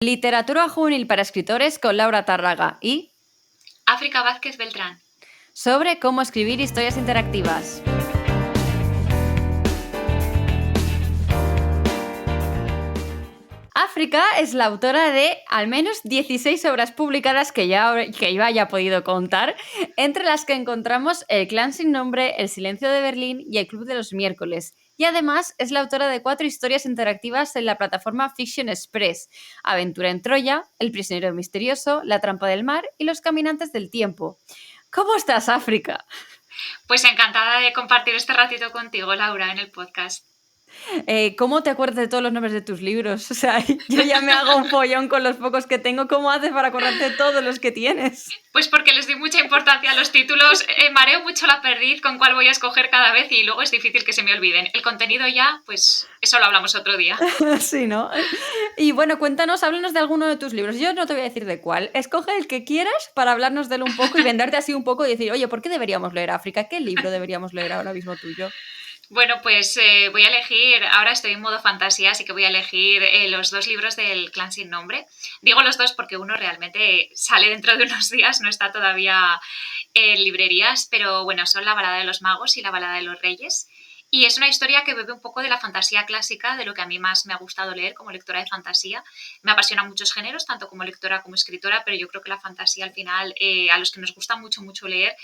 Literatura juvenil para escritores con Laura Tárraga y África Vázquez Beltrán. sobre cómo escribir historias interactivas. África es la autora de al menos 16 obras publicadas que yo haya podido contar, entre las que encontramos El clan sin nombre, El silencio de Berlín y El club de los miércoles. Y además es la autora de 4 historias interactivas en la plataforma Fiction Express: Aventura en Troya, El prisionero misterioso, La trampa del mar y Los caminantes del tiempo. ¿Cómo estás, África? Pues encantada de compartir este ratito contigo, Laura, en el podcast. ¿Cómo te acuerdas de todos los nombres de tus libros? O sea, yo ya me hago un follón con los pocos que tengo. ¿Cómo haces para acordarte de todos los que tienes? Pues porque les doy mucha importancia a los títulos, mareo mucho la perdiz con cuál voy a escoger cada vez y luego es difícil que se me olviden. El contenido ya, pues eso lo hablamos otro día. Sí, ¿no? Y bueno, cuéntanos, háblanos de alguno de tus libros. Yo no te voy a decir de cuál. Escoge el que quieras para hablarnos de él un poco y venderte así un poco y decir, oye, ¿por qué deberíamos leer África? ¿Qué libro deberíamos leer ahora mismo tuyo? Bueno, pues voy a elegir, ahora estoy en modo fantasía, así que voy a elegir los 2 libros del clan sin nombre. Digo los 2 porque uno realmente sale dentro de unos días, no está todavía en librerías, pero bueno, son La balada de los magos y La balada de los reyes. Y es una historia que bebe un poco de la fantasía clásica, de lo que a mí más me ha gustado leer como lectora de fantasía. Me apasionan muchos géneros, tanto como lectora como escritora, pero yo creo que la fantasía al final, a los que nos gusta mucho, mucho leer,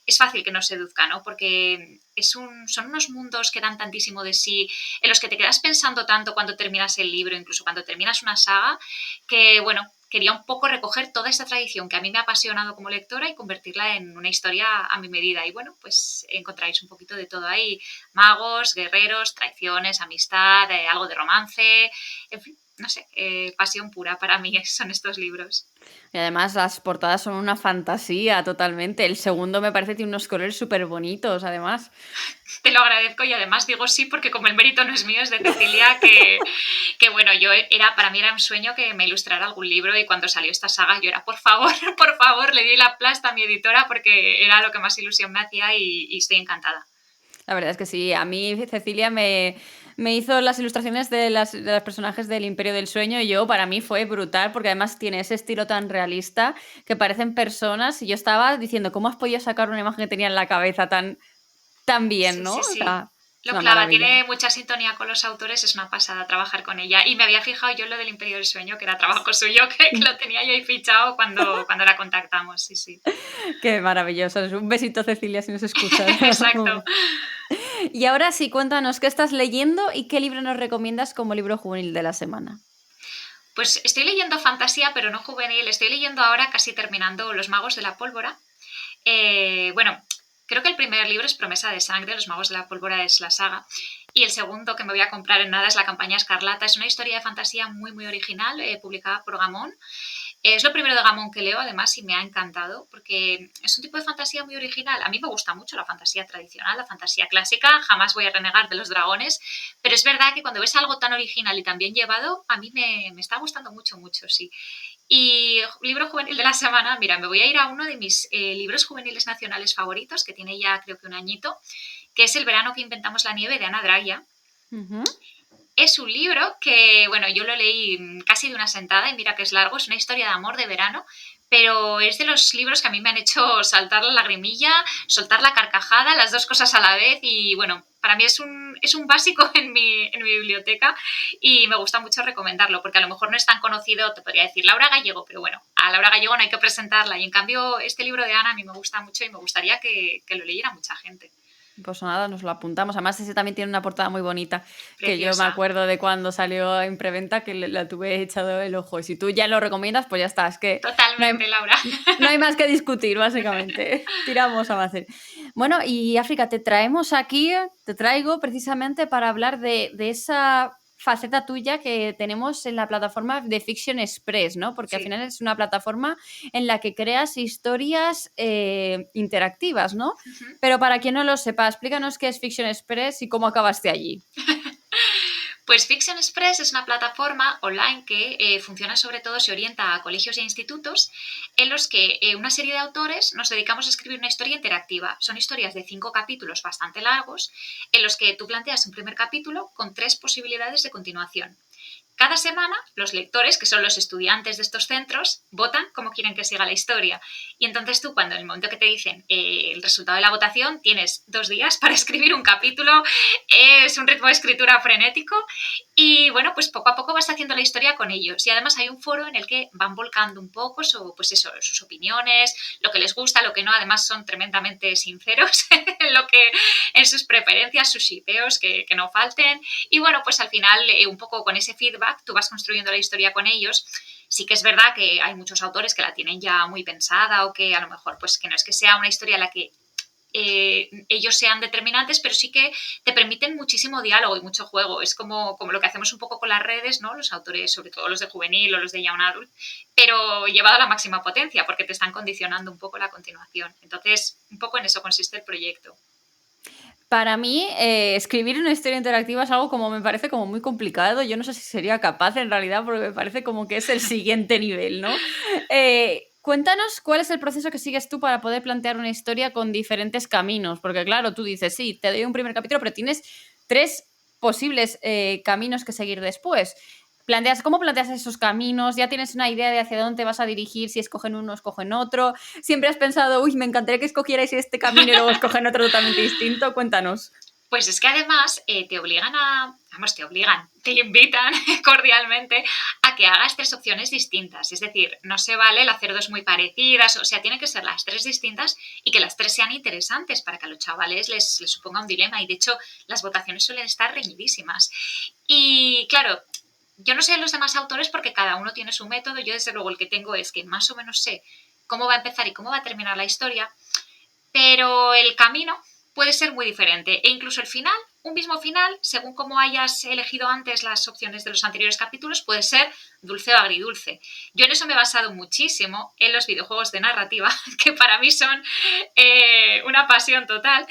es fácil que nos seduzca, ¿no? Porque son unos mundos que dan tantísimo de sí, en los que te quedas pensando tanto cuando terminas el libro, incluso cuando terminas una saga, que bueno, quería un poco recoger toda esta tradición que a mí me ha apasionado como lectora y convertirla en una historia a mi medida. Y bueno, pues encontráis un poquito de todo ahí: magos, guerreros, traiciones, amistad, algo de romance, en fin, no sé, pasión pura para mí son estos libros. Y además las portadas son una fantasía totalmente. El segundo me parece que tiene unos colores súper bonitos, además. Te lo agradezco y además digo sí porque como el mérito no es mío, es de Cecilia, que bueno, para mí era un sueño que me ilustrara algún libro y cuando salió esta saga yo era, por favor, le di la plasta a mi editora porque era lo que más ilusión me hacía y estoy encantada. La verdad es que sí. A mí Cecilia me hizo las ilustraciones de los personajes del Imperio del Sueño y para mí fue brutal porque además tiene ese estilo tan realista que parecen personas y yo estaba diciendo, ¿cómo has podido sacar una imagen que tenía en la cabeza tan bien, Sí, ¿no? sí, O sí. sea, es Lo una clava, maravilla. tiene mucha sintonía con los autores, es una pasada trabajar con ella. Y me había fijado yo en lo del Imperio del Sueño, que era trabajo suyo, que lo tenía yo ahí fichado cuando la contactamos, sí, sí. Qué maravilloso. Un besito, Cecilia, si nos escuchas. Exacto. Y ahora sí, cuéntanos qué estás leyendo y qué libro nos recomiendas como libro juvenil de la semana. Pues estoy leyendo fantasía, pero no juvenil. Estoy leyendo ahora, casi terminando, Los magos de la pólvora. Bueno, creo que el primer libro es Promesa de sangre, Los magos de la pólvora es la saga. Y el segundo que me voy a comprar en nada es La campaña escarlata. Es una historia de fantasía muy, muy original, publicada por Gamón. Es lo primero de Gamón que leo, además, y me ha encantado, porque es un tipo de fantasía muy original. A mí me gusta mucho la fantasía tradicional, la fantasía clásica, jamás voy a renegar de los dragones, pero es verdad que cuando ves algo tan original y tan bien llevado, a mí me está gustando mucho, mucho, sí. Y libro juvenil de la semana, mira, me voy a ir a uno de mis libros juveniles nacionales favoritos, que tiene ya creo que un añito, que es El verano que inventamos la nieve, de Ana Dragia. Es un libro que, bueno, yo lo leí casi de una sentada y mira que es largo, es una historia de amor de verano, pero es de los libros que a mí me han hecho saltar la lagrimilla, soltar la carcajada, las dos cosas a la vez y, bueno, para mí es un básico en mi biblioteca y me gusta mucho recomendarlo porque a lo mejor no es tan conocido, te podría decir Laura Gallego, pero bueno, a Laura Gallego no hay que presentarla y en cambio este libro de Ana a mí me gusta mucho y me gustaría que lo leyera mucha gente. Pues nada, nos lo apuntamos. Además, ese también tiene una portada muy bonita, que yo me Preciosa. acuerdo de cuando salió en preventa, que la tuve echado el ojo. Y si tú ya lo recomiendas, pues ya está. Es que Totalmente, Laura. no hay más que discutir, básicamente. Tiramos a Macir. Bueno, y África, te traigo precisamente para hablar de esa faceta tuya que tenemos en la plataforma de Fiction Express, ¿no? Porque al final es una plataforma en la que creas historias interactivas, ¿no? Pero para quien no lo sepa, explícanos qué es Fiction Express y cómo acabaste allí. Pues Fiction Express es una plataforma online que funciona sobre todo, se orienta a colegios e institutos en los que una serie de autores nos dedicamos a escribir una historia interactiva. Son historias de 5 capítulos bastante largos en los que tú planteas un primer capítulo con 3 posibilidades de continuación. cada semana los lectores, que son los estudiantes de estos centros, votan cómo quieren que siga la historia. Y entonces tú, cuando en el momento que te dicen el resultado de la votación, tienes 2 días para escribir un capítulo, es un ritmo de escritura frenético y bueno, pues poco a poco vas haciendo la historia con ellos. Y además hay un foro en el que van volcando un poco pues eso, sus opiniones, lo que les gusta, lo que no. Además son tremendamente sinceros en sus preferencias, sus shipeos, que no falten. Y bueno, pues al final, un poco con ese feedback, tú vas construyendo la historia con ellos. Sí que es verdad que hay muchos autores que la tienen ya muy pensada o que a lo mejor pues que no es que sea una historia en la que ellos sean determinantes, pero sí que te permiten muchísimo diálogo y mucho juego. Es como lo que hacemos un poco con las redes, ¿no? Los autores, sobre todo los de juvenil o los de young adult, pero llevado a la máxima potencia porque te están condicionando un poco la continuación. Entonces, un poco en eso consiste el proyecto. Para mí, escribir una historia interactiva es algo como me parece como muy complicado. Yo no sé si sería capaz en realidad, porque me parece como que es el siguiente nivel, ¿no? Cuéntanos cuál es el proceso que sigues tú para poder plantear una historia con diferentes caminos. Porque claro, tú dices, sí, te doy un primer capítulo, pero tienes 3 posibles caminos que seguir después. ¿Cómo planteas esos caminos? ¿Ya tienes una idea de hacia dónde te vas a dirigir? Si escogen uno, escogen otro. ¿Siempre has pensado, uy, me encantaría que escogierais este camino y luego escogen otro totalmente distinto? Cuéntanos. Pues es que además te invitan cordialmente a que hagas 3 opciones distintas. Es decir, no se vale el hacer 2 muy parecidas, o sea, tienen que ser las 3 distintas y que las 3 sean interesantes para que a los chavales les suponga un dilema. Y de hecho, las votaciones suelen estar reñidísimas. Y claro, yo no sé los demás autores porque cada uno tiene su método. Yo desde luego el que tengo es que más o menos sé cómo va a empezar y cómo va a terminar la historia, pero el camino puede ser muy diferente e incluso el final, un mismo final, según cómo hayas elegido antes las opciones de los anteriores capítulos, puede ser dulce o agridulce. Yo en eso me he basado muchísimo en los videojuegos de narrativa, que para mí son una pasión total.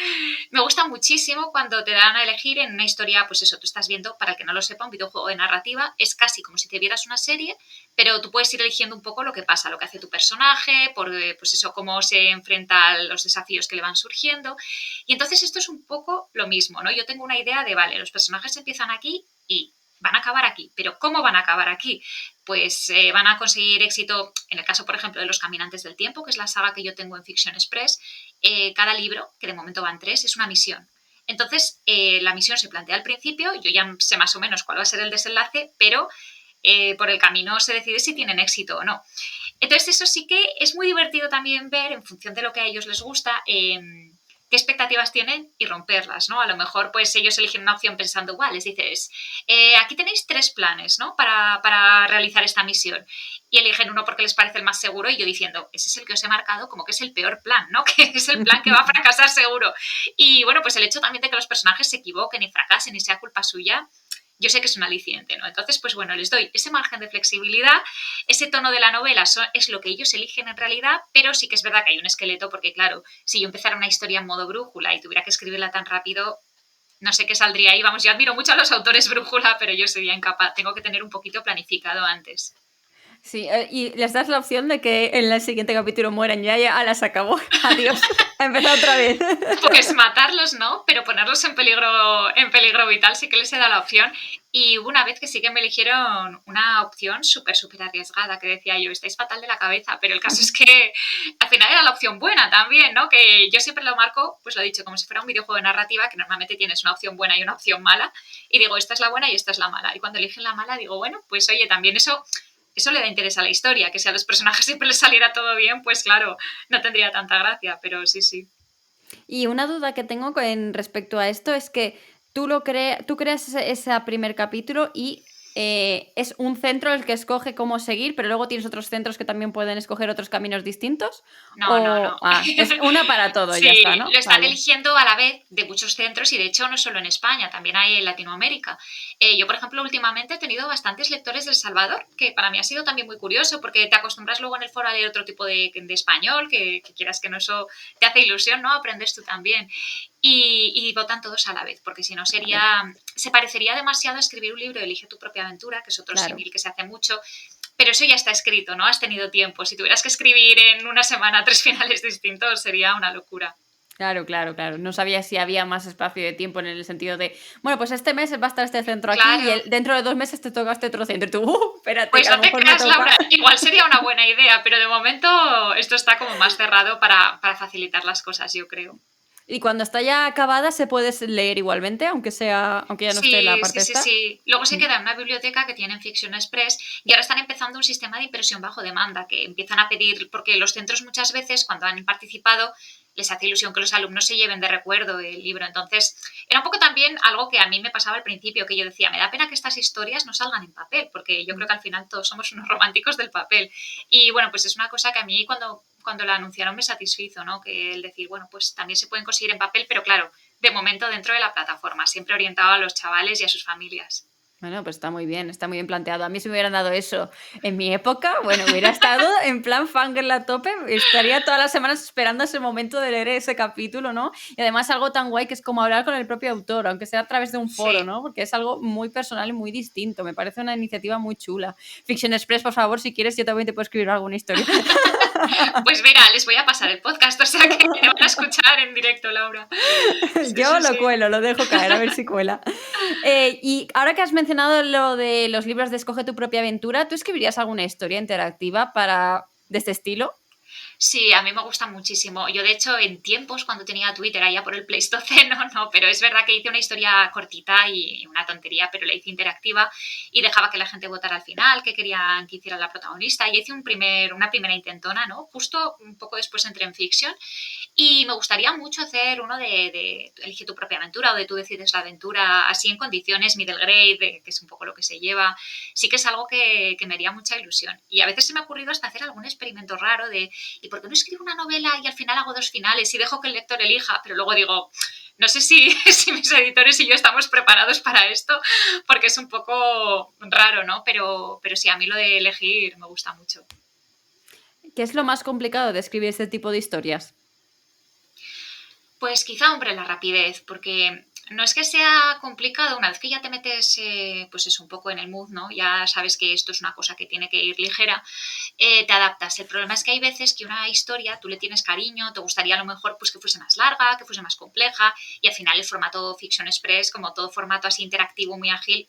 Me gusta muchísimo cuando te dan a elegir en una historia, pues eso, tú estás viendo, para el que no lo sepa, un videojuego de narrativa es casi como si te vieras una serie, pero tú puedes ir eligiendo un poco lo que pasa, lo que hace tu personaje, pues eso, cómo se enfrenta a los desafíos que le van surgiendo. Y entonces esto es un poco lo mismo, ¿no? Yo tengo una idea de, vale, los personajes empiezan aquí y van a acabar aquí, pero ¿cómo van a acabar aquí? Pues van a conseguir éxito, en el caso, por ejemplo, de Los Caminantes del Tiempo, que es la saga que yo tengo en Fiction Express, cada libro, que de momento van 3, es una misión. Entonces, la misión se plantea al principio, yo ya sé más o menos cuál va a ser el desenlace, pero por el camino se decide si tienen éxito o no. Entonces, eso sí que es muy divertido también ver, en función de lo que a ellos les gusta, qué expectativas tienen y romperlas, ¿no? A lo mejor, pues ellos eligen una opción pensando, les dices, aquí tenéis 3 planes, ¿no? Para realizar esta misión. Y eligen uno porque les parece el más seguro y yo diciendo, ese es el que os he marcado como que es el peor plan, ¿no? Que es el plan que va a fracasar seguro. Y bueno, pues el hecho también de que los personajes se equivoquen y fracasen y sea culpa suya, yo sé que es un aliciente, ¿no? Entonces, pues bueno, les doy ese margen de flexibilidad, ese tono de la novela es lo que ellos eligen en realidad, pero sí que es verdad que hay un esqueleto porque, claro, si yo empezara una historia en modo brújula y tuviera que escribirla tan rápido, no sé qué saldría ahí. Vamos, yo admiro mucho a los autores brújula, pero yo sería incapaz, tengo que tener un poquito planificado antes. Sí, y les das la opción de que en el siguiente capítulo mueran ya las acabó. Adiós. A empezar otra vez. Pues matarlos no, pero ponerlos en peligro vital sí que les he dado la opción. Y hubo una vez que sí que me eligieron una opción súper arriesgada, que decía yo, estáis fatal de la cabeza, pero el caso es que al final era la opción buena también, ¿no? Que yo siempre lo marco, pues lo he dicho, como si fuera un videojuego de narrativa, que normalmente tienes una opción buena y una opción mala, y digo, esta es la buena y esta es la mala. Y cuando eligen la mala digo, bueno, pues oye, también eso le da interés a la historia, que si a los personajes siempre les saliera todo bien, pues claro, no tendría tanta gracia, pero sí, sí. Y una duda que tengo respecto a esto es que tú creas ese primer capítulo y es un centro el que escoge cómo seguir, pero luego tienes otros centros que también pueden escoger otros caminos distintos. No. Es una para todo, sí, ya está, ¿no? lo están eligiendo a la vez de muchos centros y de hecho no solo en España, también hay en Latinoamérica. Yo, por ejemplo, últimamente he tenido bastantes lectores del Salvador, que para mí ha sido también muy curioso porque te acostumbras luego en el foro a leer otro tipo de español, que quieras que no, eso te hace ilusión, ¿no? Aprendes tú también. Y votan todos a la vez, porque si no se parecería demasiado a escribir un libro de Elige tu propia aventura, que es otro símil que se hace mucho, pero eso ya está escrito, ¿no? Has tenido tiempo. Si tuvieras que escribir en una semana 3 finales distintos, sería una locura. Claro, claro, claro. No sabía si había más espacio de tiempo en el sentido de, bueno, pues este mes va a estar este centro aquí y Claro. dentro de 2 meses te toca este otro centro. Y tú, espérate, Pues que a no lo te mejor me creas, toca. Laura, igual sería una buena idea, pero de momento esto está como más cerrado para facilitar las cosas, yo creo. Y cuando está ya acabada se puede leer igualmente, aunque ya no esté la Sí, parte sí, sí, esta. sí. Luego se queda en una biblioteca que tienen Fiction Express y ahora están empezando un sistema de impresión bajo demanda que empiezan a pedir, porque los centros muchas veces cuando han participado les hace ilusión que los alumnos se lleven de recuerdo el libro. Entonces, era un poco también algo que a mí me pasaba al principio, que yo decía, me da pena que estas historias no salgan en papel, porque yo creo que al final todos somos unos románticos del papel. Y bueno, pues es una cosa que a mí cuando la anunciaron me satisfizo, ¿no? Que el decir, bueno, pues también se pueden conseguir en papel, pero claro, de momento dentro de la plataforma, siempre orientado a los chavales y a sus familias. Bueno, pues está muy bien planteado. A mí si me hubieran dado eso en mi época, bueno, hubiera estado en plan fangirl a tope, estaría todas las semanas esperando ese momento de leer ese capítulo, ¿no? Y además algo tan guay que es como hablar con el propio autor, aunque sea a través de un foro, Sí. ¿no? Porque es algo muy personal y muy distinto. Me parece una iniciativa muy chula. Fiction Express, por favor, si quieres, yo también te puedo escribir alguna historia. Pues mira, les voy a pasar el podcast, o sea que te van a escuchar en directo, Laura. Sí, Yo sí, lo sí. cuelo, lo dejo caer, a ver si cuela. Y ahora que has mencionado lo de los libros de Escoge tu propia aventura, ¿tú escribirías alguna historia interactiva de este estilo? Sí, a mí me gusta muchísimo. Yo, de hecho, en tiempos, cuando tenía Twitter, allá por el Pleistoceno, no, pero es verdad que hice una historia cortita y una tontería, pero la hice interactiva y dejaba que la gente votara al final, que querían que hiciera la protagonista. Y hice una primera intentona, ¿no? Justo un poco después entré en Fiction. Y me gustaría mucho hacer uno de elige tu propia aventura o de tú decides la aventura así en condiciones middle grade, que es un poco lo que se lleva. Sí que es algo que me haría mucha ilusión. Y a veces se me ha ocurrido hasta hacer algún experimento raro de ¿y por qué no escribo una novela y al final hago 2 finales y dejo que el lector elija? Pero luego digo, no sé si mis editores y yo estamos preparados para esto, porque es un poco raro, ¿no? Pero sí, a mí lo de elegir me gusta mucho. ¿Qué es lo más complicado de escribir este tipo de historias? Pues quizá, hombre, la rapidez, porque no es que sea complicado, una vez que ya te metes, pues eso, un poco en el mood, ¿no? Ya sabes que esto es una cosa que tiene que ir ligera, te adaptas. El problema es que hay veces que una historia tú le tienes cariño, te gustaría a lo mejor pues que fuese más larga, que fuese más compleja, y al final el formato Fiction Express, como todo formato así interactivo, muy ágil,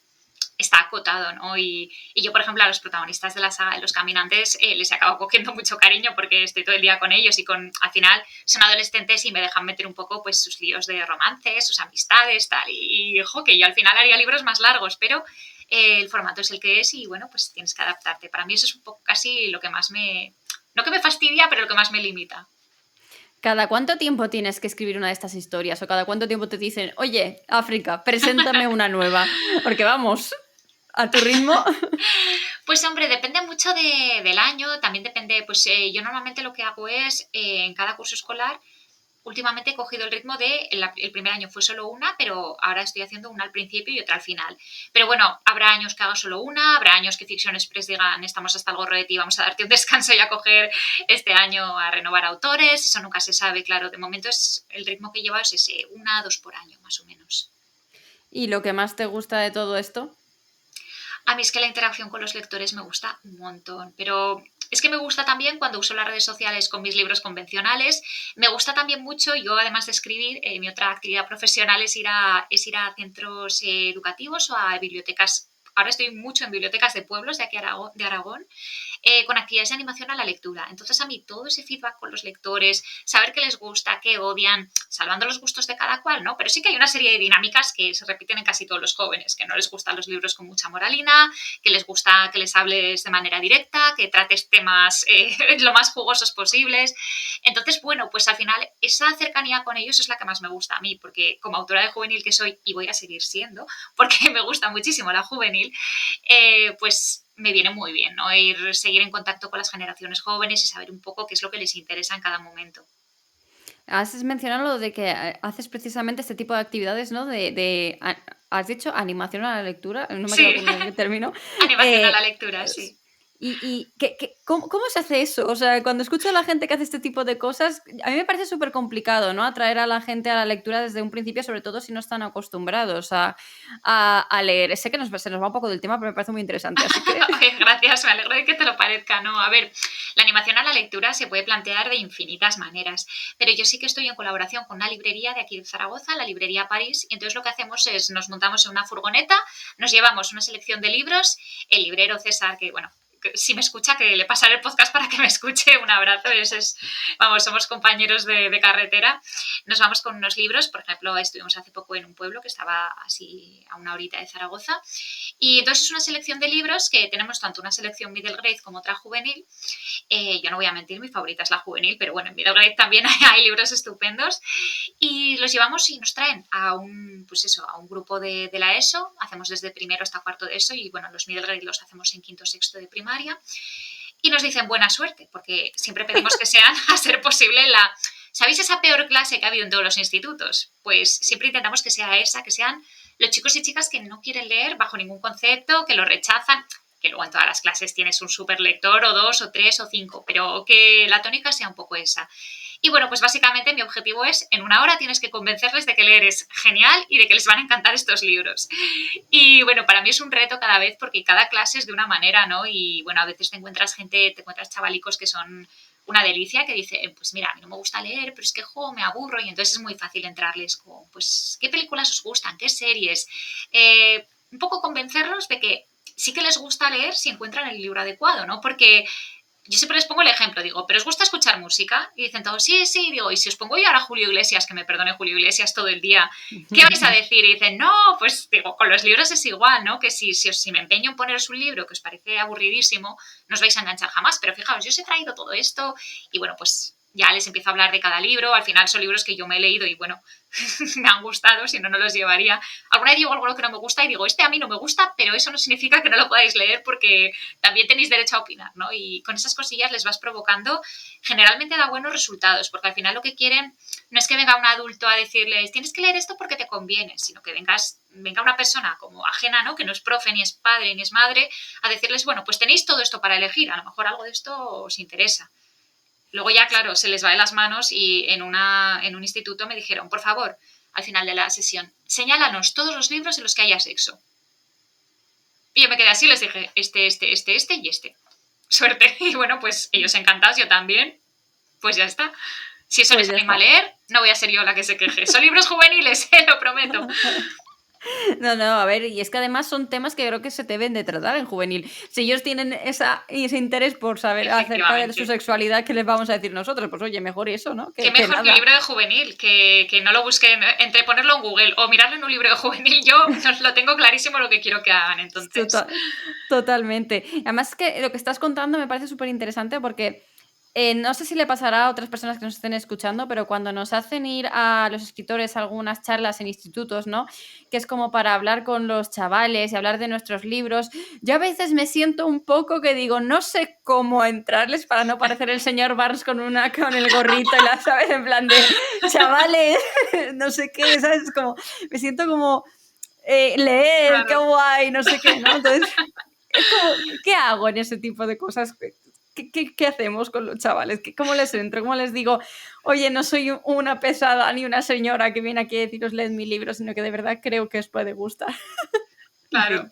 está acotado, ¿no? Y yo, por ejemplo, a los protagonistas de la saga de Los Caminantes les acabo cogiendo mucho cariño porque estoy todo el día con ellos y al final son adolescentes y me dejan meter un poco pues sus líos de romance, sus amistades, tal. Y, ojo, que yo al final haría libros más largos, pero el formato es el que es y, bueno, pues tienes que adaptarte. Para mí eso es un poco casi lo que más no que me fastidia, pero lo que más me limita. ¿Cada cuánto tiempo tienes que escribir una de estas historias? ¿O cada cuánto tiempo te dicen, oye, África, preséntame una nueva? Porque vamos, a tu ritmo. Pues hombre, depende mucho del año, también depende, pues yo normalmente lo que hago es en cada curso escolar, últimamente he cogido el ritmo de, el primer año fue solo una, pero ahora estoy haciendo una al principio y otra al final. Pero bueno, habrá años que haga solo una, habrá años que Fiction Express digan, estamos hasta el gorro de ti, vamos a darte un descanso y a coger este año a renovar autores, eso nunca se sabe, claro, de momento el ritmo que lleva es ese, 1 a 2 por año, más o menos. ¿Y lo que más te gusta de todo esto? A mí es que la interacción con los lectores me gusta un montón, pero es que me gusta también cuando uso las redes sociales con mis libros convencionales. Me gusta también mucho, yo además de escribir, mi otra actividad profesional es ir a centros educativos o a bibliotecas. Ahora estoy mucho en bibliotecas de pueblos de aquí de Aragón, con actividades de animación a la lectura. Entonces a mí todo ese feedback con los lectores, saber qué les gusta, qué odian, salvando los gustos de cada cual, ¿no? Pero sí que hay una serie de dinámicas que se repiten en casi todos los jóvenes, que no les gustan los libros con mucha moralina, que les gusta que les hables de manera directa, que trates temas lo más jugosos posibles. Entonces, bueno, pues al final esa cercanía con ellos es la que más me gusta a mí, porque como autora de juvenil que soy, y voy a seguir siendo, porque me gusta muchísimo la juvenil, pues me viene muy bien, ¿no? Seguir en contacto con las generaciones jóvenes y saber un poco qué es lo que les interesa en cada momento. Has mencionado lo de que haces precisamente este tipo de actividades, ¿no? ¿Has dicho animación a la lectura? No me Sí, quedo con el término. animación a Eh, la lectura, sí. ¿Cómo se hace eso? O sea, cuando escucho a la gente que hace este tipo de cosas, a mí me parece súper complicado, ¿no? Atraer a la gente a la lectura desde un principio, sobre todo si no están acostumbrados a leer. Sé que se nos va un poco del tema, pero me parece muy interesante, así que... Oye, gracias, me alegro de que te lo parezca, ¿no? A ver, La animación a la lectura se puede plantear de infinitas maneras, pero yo sí que estoy en colaboración con una librería de aquí de Zaragoza, la librería París, y entonces lo que hacemos es nos montamos en una furgoneta, nos llevamos una selección de libros, el librero César, que bueno, si me escucha, que le pasaré el podcast para que me escuche, un abrazo, vamos, somos compañeros de carretera, nos vamos con unos libros, por ejemplo, estuvimos hace poco en un pueblo que estaba así a una horita de Zaragoza, y entonces es una selección de libros que tenemos tanto una selección middle grade como otra juvenil. Yo no voy a mentir, mi favorita es la juvenil, pero bueno, en middle grade también hay libros estupendos, y los llevamos y nos traen a un, pues eso, a un grupo de la ESO, hacemos desde primero hasta cuarto de ESO, y bueno, los middle grade los hacemos en quinto sexto de primaria, y nos dicen buena suerte, porque siempre pedimos que sean, a ser posible, ¿sabéis esa peor clase que ha habido en todos los institutos? Pues siempre intentamos que sea esa, que sean los chicos y chicas que no quieren leer bajo ningún concepto, que lo rechazan, que luego en todas las clases tienes un super lector o 2 o 3 o 5, pero que la tónica sea un poco esa. Y bueno, pues básicamente mi objetivo es, en una hora tienes que convencerles de que leer es genial y de que les van a encantar estos libros. Y bueno, para mí es un reto cada vez porque cada clase es de una manera, ¿no? Y bueno, a veces te encuentras chavalicos que son una delicia, que dice, pues mira, a mí no me gusta leer, pero es que me aburro, y entonces es muy fácil entrarles con, pues, ¿qué películas os gustan? ¿Qué series? Un poco convencerlos de que sí que les gusta leer si encuentran el libro adecuado, ¿no? Porque yo siempre les pongo el ejemplo, digo, ¿pero os gusta escuchar música? Y dicen todos, sí, sí, digo, y si os pongo yo ahora Julio Iglesias, que me perdone Julio Iglesias todo el día, ¿qué vais a decir? Y dicen, no, pues digo, con los libros es igual, ¿no? Que si me empeño en poneros un libro que os parece aburridísimo, no os vais a enganchar jamás, pero fijaos, yo os he traído todo esto, y bueno, pues ya les empiezo a hablar de cada libro, al final son libros que yo me he leído y bueno, me han gustado, si no, no los llevaría. Alguna vez digo algo que no me gusta y digo, a mí no me gusta, pero eso no significa que no lo podáis leer porque también tenéis derecho a opinar, ¿no? Y con esas cosillas les vas provocando, generalmente da buenos resultados, porque al final lo que quieren no es que venga un adulto a decirles, tienes que leer esto porque te conviene, sino que venga una persona como ajena, ¿no? Que no es profe, ni es padre, ni es madre, a decirles, bueno, pues tenéis todo esto para elegir, a lo mejor algo de esto os interesa. Luego ya, claro, se les va de las manos y en un instituto me dijeron, por favor, al final de la sesión, señálanos todos los libros en los que haya sexo. Y yo me quedé así, les dije, este y este. Suerte. Y bueno, pues ellos encantados, yo también. Pues ya está. Si eso les anima a leer, no voy a ser yo la que se queje. Son libros juveniles, lo prometo. No, a ver, y es que además son temas que creo que se deben de tratar en juvenil. Si ellos tienen ese interés por saber acerca de su sexualidad, ¿qué les vamos a decir nosotros? Pues oye, mejor eso, ¿no? Qué mejor que un libro de juvenil, que no lo busquen entre ponerlo en Google o mirarlo en un libro de juvenil. Yo lo tengo clarísimo lo que quiero que hagan, entonces. Totalmente. Además que lo que estás contando me parece súper interesante porque no sé si le pasará a otras personas que nos estén escuchando, pero cuando nos hacen ir a los escritores a algunas charlas en institutos, ¿no? Que es como para hablar con los chavales y hablar de nuestros libros, yo a veces me siento un poco que digo, no sé cómo entrarles para no parecer el señor Barnes con el gorrito y la, ¿sabes? En plan de, chavales, no sé qué, ¿sabes? Como, me siento como, leer, claro. Qué guay, no sé qué, ¿no? Entonces, es como, ¿qué hago en ese tipo de cosas? ¿Qué hacemos con los chavales? ¿Cómo les entro? ¿Cómo les digo, oye, no soy una pesada ni una señora que viene aquí a deciros leed mi libro, sino que de verdad creo que os puede gustar? Claro.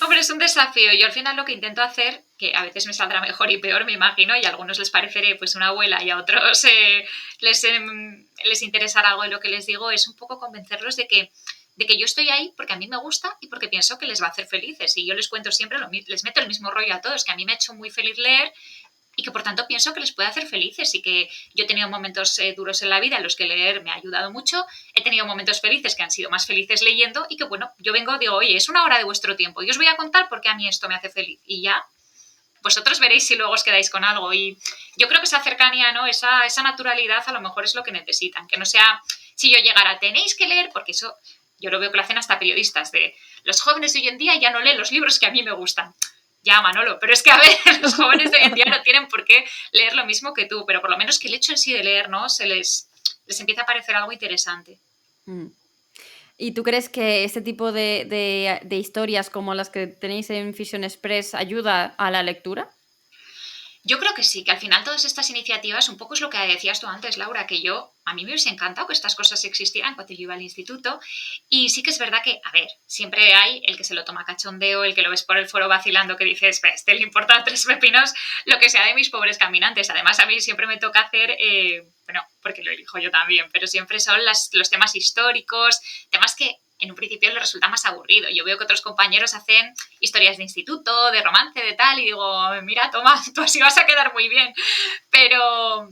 Hombre, es un desafío. Yo al final lo que intento hacer, que a veces me saldrá mejor y peor, me imagino, y a algunos les pareceré pues una abuela y a otros les interesará algo de lo que les digo, es un poco convencerlos de que yo estoy ahí porque a mí me gusta y porque pienso que les va a hacer felices. Y yo les cuento siempre, les meto el mismo rollo a todos, que a mí me ha hecho muy feliz leer y que por tanto pienso que les puede hacer felices y que yo he tenido momentos duros en la vida en los que leer me ha ayudado mucho, he tenido momentos felices que han sido más felices leyendo y que bueno, yo digo, oye, es una hora de vuestro tiempo y os voy a contar por qué a mí esto me hace feliz y ya vosotros veréis si luego os quedáis con algo. Y yo creo que esa cercanía, ¿no? Esa naturalidad a lo mejor es lo que necesitan, que no sea si yo llegara, tenéis que leer, porque eso yo lo veo que lo hacen hasta periodistas, de los jóvenes de hoy en día ya no leen los libros que a mí me gustan. Ya, Manolo, pero es que a ver, los jóvenes de hoy en día no tienen por qué leer lo mismo que tú, pero por lo menos que el hecho en sí de leer, ¿no? Les empieza a parecer algo interesante. ¿Y tú crees que este tipo de historias como las que tenéis en Fiction Express ayuda a la lectura? Yo creo que sí, que al final todas estas iniciativas, un poco es lo que decías tú antes, Laura, que a mí me hubiese encantado que estas cosas existieran cuando yo iba al instituto. Y sí que es verdad que, a ver, siempre hay el que se lo toma cachondeo, el que lo ves por el foro vacilando, que dices, este le importa tres pepinos lo que sea de mis pobres caminantes. Además, a mí siempre me toca hacer, bueno, porque lo elijo yo también, pero siempre son los temas históricos, temas que en un principio les resulta más aburrido. Yo veo que otros compañeros hacen historias de instituto, de romance, de tal, y digo, mira, toma, tú así vas a quedar muy bien. Pero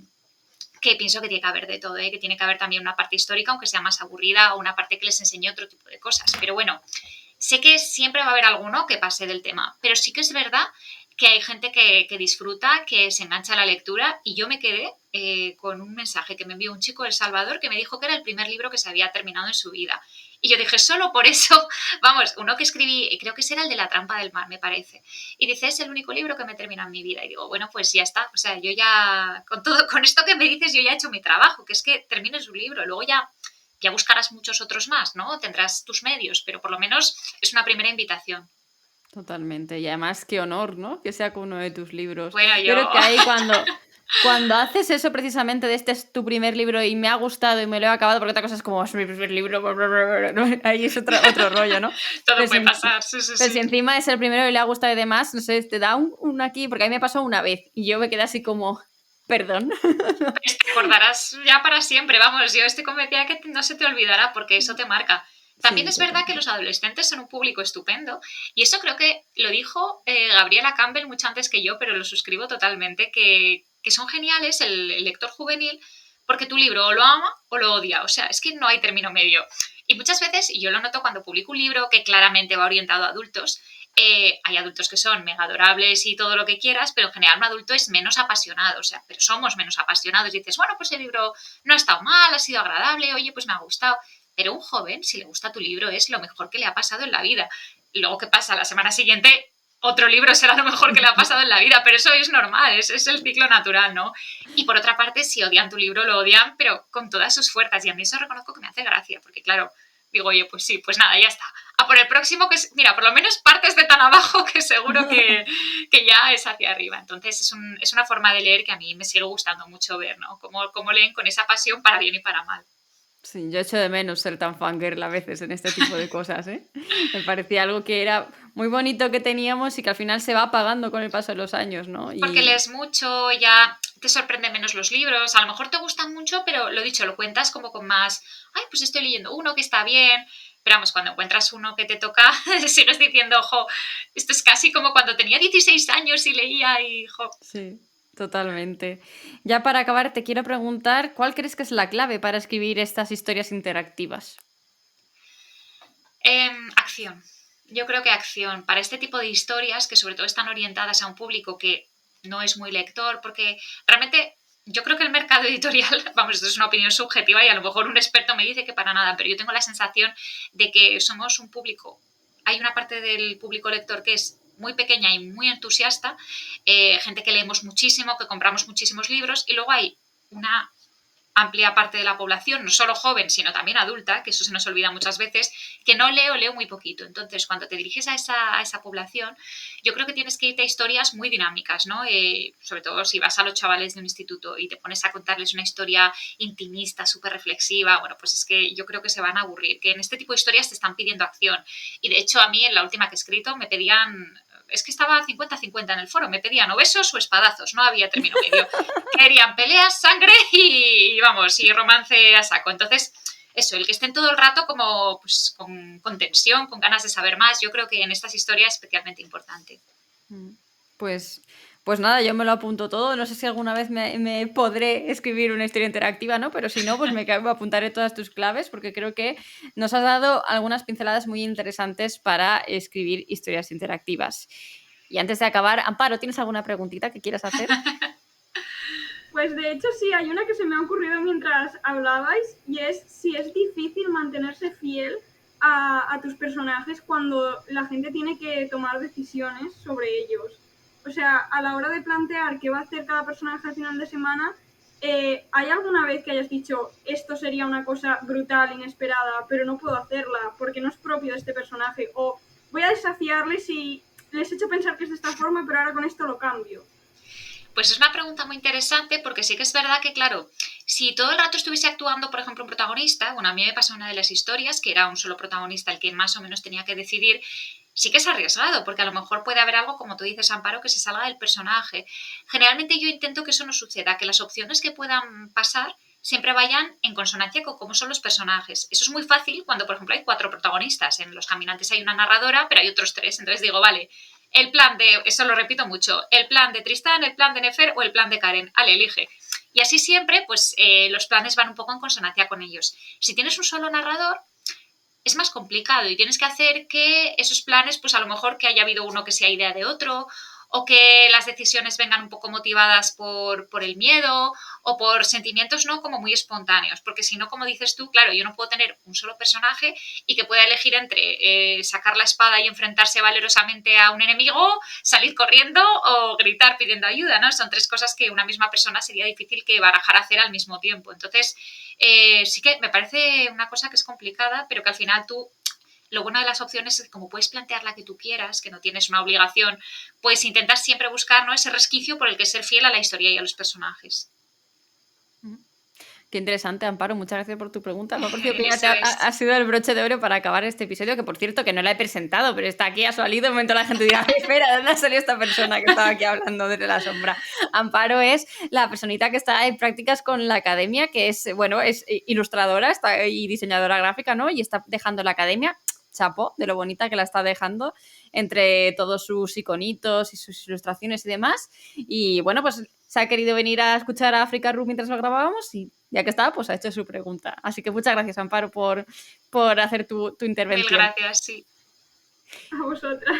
que pienso que tiene que haber de todo, ¿eh? Que tiene que haber también una parte histórica, aunque sea más aburrida, o una parte que les enseñe otro tipo de cosas. Pero bueno, sé que siempre va a haber alguno que pase del tema, pero sí que es verdad que hay gente que disfruta, que se engancha a la lectura, y yo me quedé con un mensaje que me envió un chico de El Salvador que me dijo que era el primer libro que se había terminado en su vida. Y yo dije, solo por eso, vamos, uno que escribí, creo que ese era el de La trampa del mar, me parece. Y dice, es el único libro que me he terminado en mi vida. Y digo, bueno, pues ya está. O sea, yo ya, con esto que me dices, yo ya he hecho mi trabajo, que es que termines un libro. Luego ya buscarás muchos otros más, ¿no? Tendrás tus medios, pero por lo menos es una primera invitación. Totalmente. Y además, qué honor, ¿no? Que sea con uno de tus libros. Bueno, Yo yo... creo que ahí cuando haces eso precisamente de este es tu primer libro y me ha gustado y me lo he acabado, porque otra cosa es como es mi primer libro, ahí es otro rollo, ¿no? Todo Pero puede si, pasar, sí, sí, pero si sí. encima es el primero y le ha gustado y demás, no sé, te da un aquí, porque a mí me pasó una vez y yo me quedé así como, perdón. Pues te acordarás ya para siempre, vamos, yo estoy convencida que no se te olvidará porque eso te marca. También Sí, es verdad que totalmente. los adolescentes son un público estupendo y eso creo que lo dijo Gabriela Campbell mucho antes que yo, pero lo suscribo totalmente, que son geniales el lector juvenil porque tu libro o lo ama o lo odia, o sea, es que no hay término medio. Y muchas veces, y yo lo noto cuando publico un libro que claramente va orientado a adultos, hay adultos que son mega adorables y todo lo que quieras, pero en general un adulto es menos apasionado, o sea, pero somos menos apasionados. Y dices, bueno, pues el libro no ha estado mal, ha sido agradable, oye, pues me ha gustado. Pero un joven, si le gusta tu libro, es lo mejor que le ha pasado en la vida. Y luego, ¿qué pasa? La semana siguiente, otro libro será lo mejor que le ha pasado en la vida, pero eso es normal, es el ciclo natural, ¿no? Y por otra parte, si odian tu libro, lo odian, pero con todas sus fuerzas. Y a mí eso reconozco que me hace gracia, porque claro, digo, oye, pues sí, pues nada, ya está. A por el próximo, que es, mira, por lo menos partes de tan abajo que seguro que ya es hacia arriba. Entonces es una forma de leer que a mí me sigue gustando mucho ver, ¿no? Cómo leen con esa pasión para bien y para mal. Sí, yo echo de menos ser tan fangirl a veces en este tipo de cosas, ¿eh? Me parecía algo que era muy bonito que teníamos y que al final se va apagando con el paso de los años, ¿no? Porque Y lees mucho, ya te sorprenden menos los libros, a lo mejor te gustan mucho, pero lo dicho, lo cuentas como con más, ay, pues estoy leyendo uno que está bien, pero vamos, cuando encuentras uno que te toca, sigues diciendo, ojo, esto es casi como cuando tenía 16 años y leía y, jo. sí, totalmente. Ya para acabar, te quiero preguntar, ¿cuál crees que es la clave para escribir estas historias interactivas? Acción. Yo creo que acción. Para este tipo de historias, que sobre todo están orientadas a un público que no es muy lector, porque realmente yo creo que el mercado editorial, vamos, esto es una opinión subjetiva y a lo mejor un experto me dice que para nada, pero yo tengo la sensación de que somos un público, hay una parte del público lector que es muy pequeña y muy entusiasta, gente que leemos muchísimo, que compramos muchísimos libros, y luego hay una amplia parte de la población, no solo joven, sino también adulta, que eso se nos olvida muchas veces, que no leo, leo muy poquito. Entonces, cuando te diriges a esa población, yo creo que tienes que irte a historias muy dinámicas, ¿no? Sobre todo si vas a los chavales de un instituto y te pones a contarles una historia intimista, súper reflexiva, bueno, pues es que yo creo que se van a aburrir, que en este tipo de historias te están pidiendo acción. Y de hecho, a mí en la última que he escrito me pedían, es que estaba 50-50 en el foro, me pedían o besos o espadazos, no había término medio. Querían peleas, sangre y vamos, y romance a saco. Entonces, eso, el que estén todo el rato como pues, con tensión, con ganas de saber más, yo creo que en estas historias es especialmente importante. Pues, pues nada, yo me lo apunto todo. No sé si alguna vez me podré escribir una historia interactiva, ¿no? Pero si no, pues me apuntaré todas tus claves porque creo que nos has dado algunas pinceladas muy interesantes para escribir historias interactivas. Y antes de acabar, Amparo, ¿tienes alguna preguntita que quieras hacer? Pues de hecho sí, hay una que se me ha ocurrido mientras hablabais y es si es difícil mantenerse fiel a tus personajes cuando la gente tiene que tomar decisiones sobre ellos. O sea, a la hora de plantear qué va a hacer cada personaje al final de semana, ¿hay alguna vez que hayas dicho esto sería una cosa brutal, inesperada, pero no puedo hacerla porque no es propio de este personaje? O voy a desafiarles y les he hecho pensar que es de esta forma, pero ahora con esto lo cambio. Pues es una pregunta muy interesante porque sí que es verdad que, claro, si todo el rato estuviese actuando, por ejemplo, un protagonista, bueno, a mí me pasó una de las historias que era un solo protagonista el que más o menos tenía que decidir, sí que es arriesgado, porque a lo mejor puede haber algo, como tú dices, Amparo, que se salga del personaje. Generalmente yo intento que eso no suceda, que las opciones que puedan pasar siempre vayan en consonancia con cómo son los personajes. Eso es muy fácil cuando, por ejemplo, hay 4 protagonistas. En Los Caminantes hay una narradora, pero hay otros 3. Entonces digo, vale, el plan de, eso lo repito mucho, el plan de Tristán, el plan de Nefer o el plan de Karen. Ale, elige. Y así siempre, pues los planes van un poco en consonancia con ellos. Si tienes un solo narrador, es más complicado y tienes que hacer que esos planes, pues a lo mejor que haya habido uno que sea idea de otro, o que las decisiones vengan un poco motivadas por el miedo o por sentimientos no como muy espontáneos, porque si no, como dices tú, claro, yo no puedo tener un solo personaje y que pueda elegir entre sacar la espada y enfrentarse valerosamente a un enemigo, salir corriendo o gritar pidiendo ayuda, ¿no? Son 3 cosas que una misma persona sería difícil que barajara hacer al mismo tiempo. Entonces, sí que me parece una cosa que es complicada, pero que al final tú... Lo bueno de las opciones es que como puedes plantear la que tú quieras, que no tienes una obligación, pues intentas siempre buscar, ¿no?, ese resquicio por el que ser fiel a la historia y a los personajes. Qué interesante, Amparo. Muchas gracias por tu pregunta. Me ha parecido que ha sido el broche de oro para acabar este episodio, que por cierto que no la he presentado, pero está aquí, ha salido. De momento la gente dirá, espera, ¿de dónde ha salido esta persona que estaba aquí hablando desde la sombra? Amparo es la personita que está en prácticas con la academia, que es, bueno, es ilustradora y diseñadora gráfica, ¿no? Y está dejando la academia. Chapo, de lo bonita que la está dejando entre todos sus iconitos y sus ilustraciones y demás. Y bueno, pues se ha querido venir a escuchar a Africa Room mientras lo grabábamos y ya que estaba, pues ha hecho su pregunta. Así que muchas gracias, Amparo, por hacer tu intervención. Mil gracias, sí. A vosotras.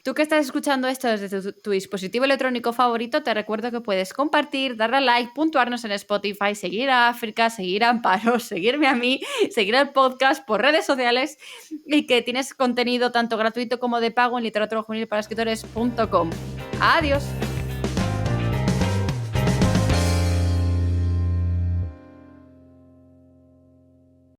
Tú que estás escuchando esto desde tu dispositivo electrónico favorito, te recuerdo que puedes compartir, darle a like, puntuarnos en Spotify, seguir a África, seguir a Amparo, seguirme a mí, seguir al podcast por redes sociales y que tienes contenido tanto gratuito como de pago en literaturajuvenilparaescritores.com. ¡Adiós!